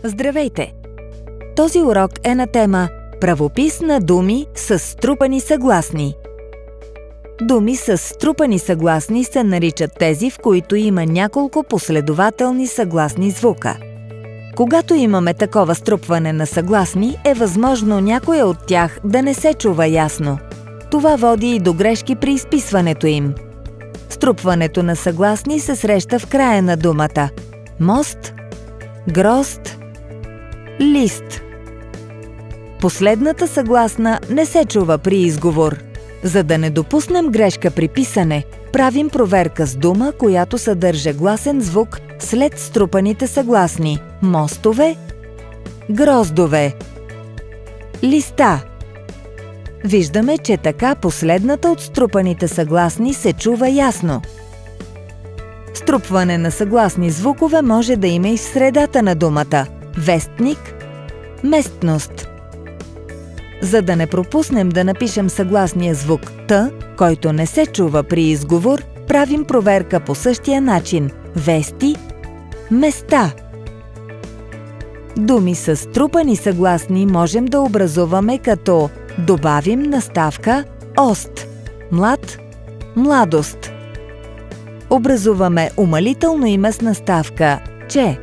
Здравейте! Този урок е на тема правопис на думи с струпани съгласни. Думи с струпани съгласни се наричат тези, в които има няколко последователни съгласни звука. Когато имаме такова струпване на съгласни, е възможно някоя от тях да не се чува ясно. Това води и до грешки при изписването им. Струпването на съгласни се среща в края на думата мост, грозд, лист. Последната съгласна не се чува при изговор. За да не допуснем грешка при писане, правим проверка с дума, която съдържа гласен звук след струпаните съгласни – мостове, гроздове, листа. Виждаме, че така последната от струпаните съгласни се чува ясно. Струпване на съгласни звукове може да има и в средата на думата – вестник, местност. За да не пропуснем да напишем съгласния звук «т», който не се чува при изговор, правим проверка по същия начин – вести, места. Думи с струпани съгласни можем да образуваме като добавим наставка «ост», млад, младост. Образуваме умалително име с наставка «че»,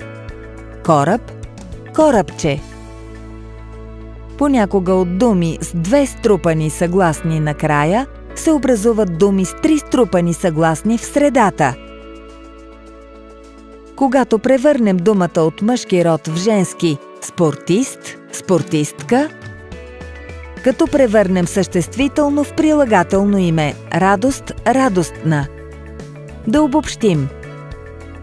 кораб, корабче. Понякога от думи с две струпани съгласни накрая се образуват думи с три струпани съгласни в средата. Когато превърнем думата от мъжки род в женски спортист, спортистка, като превърнем съществително в прилагателно име радост, радостна. Да обобщим.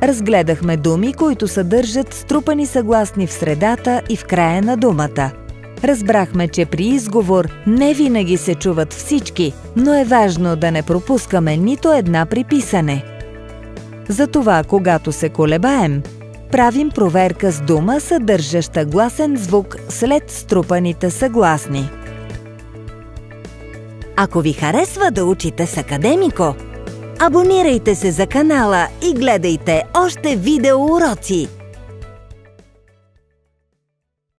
Разгледахме думи, които съдържат струпани съгласни в средата и в края на думата. Разбрахме, че при изговор не винаги се чуват всички, но е важно да не пропускаме нито една при писане. Затова, когато се колебаем, правим проверка с дума, съдържаща гласен звук след струпаните съгласни. Ако ви харесва да учите с Академико, абонирайте се за канала и гледайте още видеоуроци!